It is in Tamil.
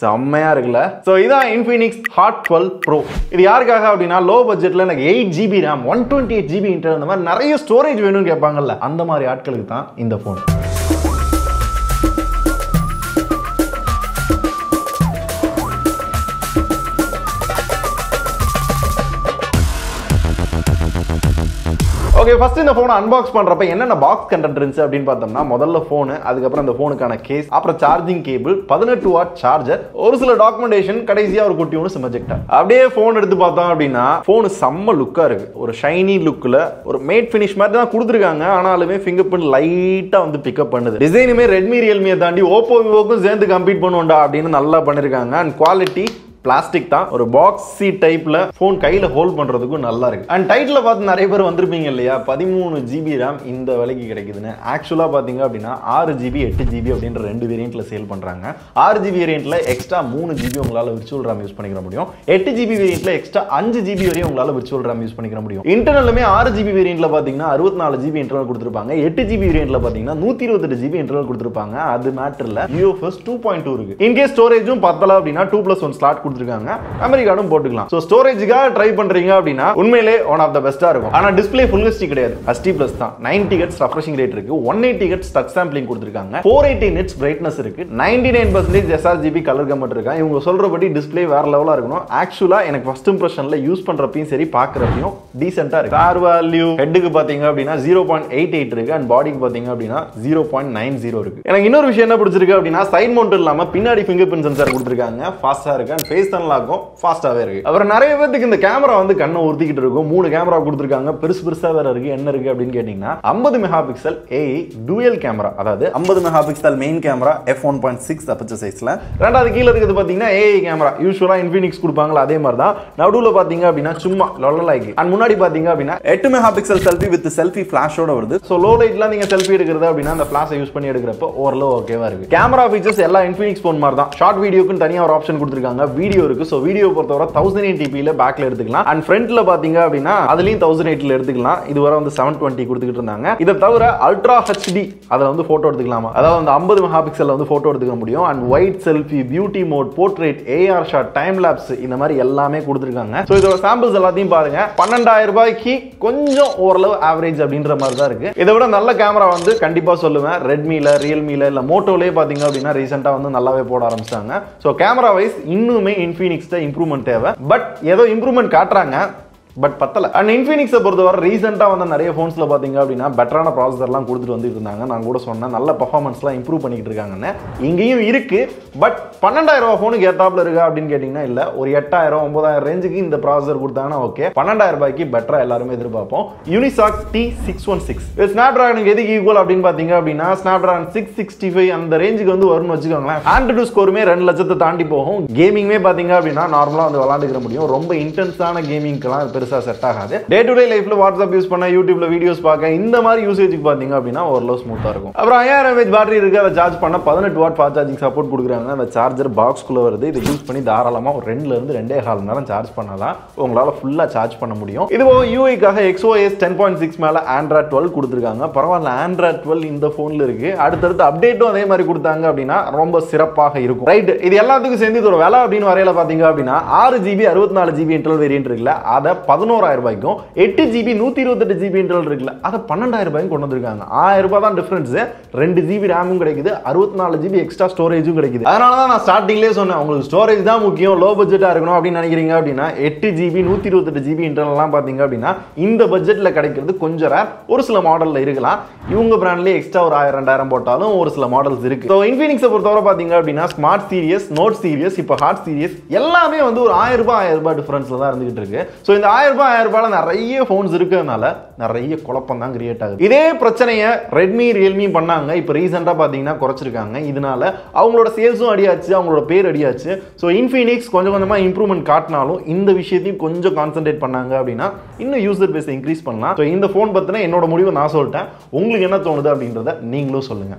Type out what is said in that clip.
செம்மையா இருக்குல்ல. சோ இதான் Infinix Hot 12 Pro. இது யாருக்காக அப்படின்னா லோ பட்ஜெட்ல எனக்கு 8GB RAM 128GB இன்டர்னல் அந்த மாதிரி நிறைய ஸ்டோரேஜ் வேணும்னு கேட்பாங்கல்ல, அந்த மாதிரி ஆட்களுக்கு தான் இந்த போன். ஓகே, ஃபர்ஸ்ட் இந்த போனை அன்பாக்ஸ் பண்றப்ப என்னென்ன பாக்ஸ் கண்டென்ட் இருந்துச்சு அப்படின்னு பார்த்தோம்னா, முதல்ல போன், அதுக்கப்புறம் அந்த போனுக்கான கேஸ், அப்புறம் சார்ஜிங் கேபிள், 18 வாட் சார்ஜர், ஒரு சில டாக்குமெண்டேஷன், கடைசியா ஒரு குட்டி ஒன்று சிம் எஜெக்டர். அப்படியே போன் எடுத்து பார்த்தோம் அப்படின்னா போன் செம்ம லுக்கா இருக்கு. ஒரு ஷைனி லுக்ல ஒரு மேட் ஃபினிஷ் மாதிரி தான் கொடுத்துருக்காங்க. ஆனாலுமே ஃபிங்கர் பிரிண்ட் லைட்டா வந்து பிக்கப் பண்ணுது. டிசைனுமே ரெட்மி ரியல்மியை தாண்டி ஓப்போ விவோக்கும் சேர்ந்து கம்பீட் பண்ணுவோம்டா அப்படின்னு நல்லா பண்ணிருக்காங்க. அண்ட் குவாலிட்டி பிளாஸ்டிக் தான், ஒரு பாக்ஸி டைப்ல போன் கையில ஹோல்ட் பண்றதுக்கும் நல்லா இருக்கு. அண்ட் டைட்டில் பார்த்து நிறைய பேர் வந்திருப்பீங்க இல்லையா, 13GB RAM இந்த விலைக்கு கிடைக்குதுன்னு. ஆக்சுவலா பாத்தீங்க அப்படின்னா 6GB 8GB அப்படின்ற ரெண்டு வேரியன்ட்ல சேல் பண்றாங்க. 6GB வேரியன்ட்ல எக்ஸ்ட்ரா 3GB உங்களால விர்ச்சுவல் RAM யூஸ் பண்ணிக்க முடியும். 8GB வேரியன்ட்ல எக்ஸ்ட்ரா 5GB வரையும் உங்களால விர்ச்சுவல் RAM யூஸ் பண்ணிக்க முடியும். இன்டர்னலுமே 6GB வேரியன்ட்ல பாத்தீங்கன்னா 64GB இன்டர்னல் கொடுத்திருப்பாங்க. 8GB வேரியன்ட்ல பாத்தீங்கன்னா 128GB இன்டர்னல் கொடுத்திருப்பாங்க. அது மேட்டர் இல்ல, UFS 2.2 இருக்கு. இன்கேஸ் ஸ்டோரேஜும் பத்தல அப்படின்னா 2+1 ஸ்லாட் கொடுத்திருக்காங்க. மெமரி கார்டும் போட்டுக்கலாம். சோ ஸ்டோரேஜ்க்காக ட்ரை பண்றீங்க அப்படின்னா உண்மையிலே ஒன் ஆஃப் த பெஸ்டா இருக்கும். ஆனா டிஸ்ப்ளே ஃபுல் ஹெச்டி கிடையாது, HD+ தான். 90 Hz ரெஃப்ரெஷிங் ரேட் இருக்கு, 180 Hz டச் சாம்பிளிங் கொடுத்திருக்காங்க, 480 nits பிரைட்னஸ் இருக்கு, 99% sRGB கலர் கமெண்ட் இருக்கா. இவங்க சொல்றபடி டிஸ்ப்ளே வேற லெவலா இருக்கணும். ஆக்சுவலா எனக்கு ஃபர்ஸ்ட் இம்ப்ரஷன்ல யூஸ் பண்றப்பையும் சரி பார்க்கறப்பையும் டீசென்ட்டா இருக்கு. ஸ்டார் வேல்யூ ஹெட்டுக்கு பாத்தீங்க அப்படின்னா 0.88 இருக்கு, அண்ட் பாடிக்கு பாத்தீங்க அப்படின்னா 0.90 இருக்கு. எனக்கு இன்னொரு விஷயம் என்ன பிடிச்சிருக்கு அப்படின்னா சைட் மவுண்ட் இல்லாம பின்னாடி ஃபிங்கர் பிரிண்ட் சென்சார் கொடுத்திருக்காங்க. ஃபாஸ்டா இருக்கு, அண்ட் ஃபேஸ் அன்லாக்கும் ஃபாஸ்டாவே இருக்கு. அப்புறம் நிறைய பேருக்கு இந்த கேமரா வந்து கண்ணை உறுத்திக்கிட்டு இருக்கும். 3 கேமரா கொடுத்திருக்காங்க, பெருசா வேற இருக்கு. என்ன இருக்கு அப்படின்னு கேட்டீங்கன்னா 50 மெகாபிக்சல் AI டூயல் கேமரா, அதாவது 50 megapixel main camera f1.6 aperture சைஸ்ல. ரெண்டாவது கீழ இருக்குது பாத்தீங்கன்னா AI கேமரா, யூசுவலா Infinix கொடுப்பாங்களா அதே மாதிரி தான். நடுவுல பாத்தீங்க அப்படின்னா சும்மா லொல்லலாய்க்கு. அண்ட் முன்னாடி பாத்தீங்க அப்படின்னா 8 மெகாபிக்சல் செல்ஃபி வித் செல்ஃபி ஃபிளாஷோட வருது. சோ லோ லைட்ல நீங்க செல்ஃபி எடுக்கிறது அப்படின்னா அந்த ஃபிளாஷை யூஸ் பண்ணி எடுக்கிறப்ப ஓரளவு ஓகேவா இருக்கு. கேமரா ஃபீச்சர்ஸ் எல்லா Infinix போன் மாதிரி தான். ஷார்ட் வீடியோக்கு தனியா ஒரு ஆப்ஷன் கொடுத்திருக்காங்க. வீடியோ இருக்கு. சோ வீடியோ பொறுத்தவரை 1080p ல பேக்ல எடுத்துக்கலாம். அண்ட் ஃப்ரண்ட்ல பாத்தீங்க அப்படின்னா அதுலயும் 1080 ல எடுத்துக்கலாம். இதுவரை வந்து 720 கொடுத்துக்கிட்டு இருந்தாங்க. இதை தவிர அல்ட்ரா HD அதுல வந்து போட்டோ எடுத்துக்கலாமா, அதாவது அந்த 50 மெகாபிக்சல்ல வந்து போட்டோ எடுத்துக்க முடியும். And wide selfie, beauty mode, portrait, AR shot, time lapse இந்த மாதிரி எல்லாமே கொடுத்திருக்காங்க. சோ இதோட சாம்பிள்ஸ் எல்லாத்தையும் பாருங்க. 12,000 ரூபாய்க்கு கொஞ்சம் ஓரளவு ஆவரேஜ் அப்படின்ற மாதிரி தான் இருக்கு. இதை விட நல்ல கேமரா வந்து கண்டிப்பா சொல்லுவேன் ரெட்மில, ரியல்மில, இல்ல மோட்டோலயே பாத்தீங்க அப்படின்னா ரீசெண்டா வந்து நல்லாவே போட ஆரம்பிச்சிட்டாங்க. சோ கேமரா வைஸ் இன்னுமே Infinix இம்ப்ரூவ்மெண்ட் தேவை. பட் ஏதோ இம்ப்ரூவ்மெண்ட் காட்டுறாங்க, பட் பத்தல. அண்ட் Infinix பொறுத்தவரை ரீசெண்டா வந்து நிறைய போன்ஸ்ல பாத்தீங்க அப்படின்னா பெட்டரான ப்ராசஸர்லாம் கொடுத்துட்டு வந்துட்டு இருந்தாங்க. நான் கூட சொன்னேன் நல்ல பெர்ஃபார்மன்ஸ்லாம் இம்ப்ரூவ் பண்ணிட்டு இருக்காங்கன்னு. இங்கேயும் இருக்கு. பட் 12,000 ரூபாய் போனுக்கு ஏத்தாப்புல இருக்கா அப்படின்னு கேட்டீங்கன்னா இல்ல. ஒரு 8,000 9,000 ரேஞ்சுக்கு இந்த ப்ராசஸர் கொடுத்தாங்கன்னா ஓகே. 12,000 ரூபாய்க்கு பெட்டரா எல்லாருமே எதிர்பார்ப்போம். Unisoc T616 ஸ்னாப்டிராகனுக்கு எதுக்கு ஈக்குவல் அப்படின்னு பாத்தீங்க அப்படின்னா ஸ்னாப்டிராகன் 665 அந்த ரேஞ்சுக்கு வந்து வரும்னு வச்சுக்கோங்களேன். ஆண்ட்ராய்டு ஸ்கோருமே 2 லட்சத்தை தாண்டி போகும். கேமிங்மே பாத்தீங்க அப்படின்னா நார்மலா வந்து விளையாண்டுக்கிற முடியும். ரொம்ப இன்டென்ஸான கேமிங்க்குலாம் பெருசா செட் ஆகாது. டே டு டே லைஃப்ல வாட்ஸ்அப் யூஸ் பண்ண, யூடியூப்ல வீடியோஸ் பார்க்க, இந்த மாதிரி யூசேஜுக்கு பாத்தீங்க அப்படின்னா ஓரளவு ஸ்மூத்தா இருக்கும். அப்புறம் 5000 mAh பேட்டரி இருக்கு. அதை சார்ஜ் பண்ண 18 வாட் ஃபாஸ்ட் சார்ஜிங் சப்போர்ட் கொடுக்குறாங்க. அந்த சார்ஜர் பாக்ஸ்க்குள்ள வருது. இதை யூஸ் பண்ணி தாராளமா ஒரு 2ல இருந்து 2.5 மணி நேரம் சார்ஜ் பண்ணலாம். உங்களால ஃபுல்லா சார்ஜ் பண்ண முடியும். இது UI-க்காக XOS 10.6 மேல Android 12 கொடுத்திருக்காங்க. பரவாயில்ல, Android 12 இந்த போன்ல இருக்கு. அடுத்தடுத்து அப்டேட்டும் அதே மாதிரி கொடுத்தாங்க அப்படின்னா ரொம்ப சிறப்பாக இருக்கும். ரைட், இது எல்லாத்துக்கும் சேர்ந்து ஒரு விலை அப்படின்னு வரையில பாத்தீங்க அப்படின்னா 6GB 64GB இன்டர்னல் வேரியன்ட் இருக்குல்ல, அதை 11,000 ரூபாய்க்கும், 8GB 128GB இன்டர்னல் இருக்குல்ல, அதை 12,000 ரூபாய்க்கும் கொண்டு வந்திருக்காங்க. 1000 ரூபாய் தான் டிஃபரன்ஸ். 2GB ரேமும் கிடைக்குது, 64GB எக்ஸ்ட்ரா ஸ்டோரேஜும் கிடைக்குது. அதனால தான் நான் ஸ்டார்டிங்லேயே சொன்னேன் உங்களுக்கு ஸ்டோரேஜ் தான் முக்கியம், லோ பட்ஜெட்டா இருக்கணும் அப்படின்னு நினைக்கிறீங்க அப்படின்னா 8GB 128GB இன்டர்னல்லாம் பாத்தீங்க அப்படின்னா இந்த பட்ஜெட்ல கிடைக்கிறது கொஞ்சம் ரேர். ஒரு சில மாடல்ல இருக்கலாம். இவங்க பிராண்ட்லயே எக்ஸ்ட்ரா ஒரு 1000-2000 போட்டாலும் ஒரு சில மாடல்ஸ் இருக்கு. ஸோ Infinix பொறுத்தவரை பாத்தீங்க அப்படின்னா ஸ்மார்ட் சீரியஸ், நோட் சீரியஸ், இப்போ ஹாட் சீரியஸ் எல்லாமே வந்து ஒரு 1000 ரூபாய் டிஃபரன்ஸ்ல தான் இருந்துகிட்டு இருக்கு. ஸோ இந்த 1000 ரூபாய் நிறைய போன்ஸ் இருக்கிறதுனால நிறைய குழப்பம் தான் கிரியேட் ஆகுது. இதே பிரச்சனையை ரெட்மி, ரியல்மி பண்ணாங்க. இப்போ ரீசெண்டா பாத்தீங்கன்னா குறைச்சிருக்காங்க. இதனால அவங்களோட சேல்ஸும் அடியாச்சு, அவங்களோட பேர் அடியாச்சு. ஸோ Infinix கொஞ்சம் கொஞ்சமா இம்ப்ரூவ்மெண்ட் காட்டினாலும் இந்த விஷயத்தையும் கொஞ்சம் கான்சென்ட்ரேட் பண்ணாங்க அப்படின்னா இன்னும் யூசர் பேஸ் இன்க்ரீஸ் பண்ணலாம். ஸோ இந்த போன் பத்தின என்னோட முடிவை நான் சொல்லிட்டேன். உங்களுக்கு என்ன தோணுது அப்படின்றத நீங்களும் சொல்லுங்க.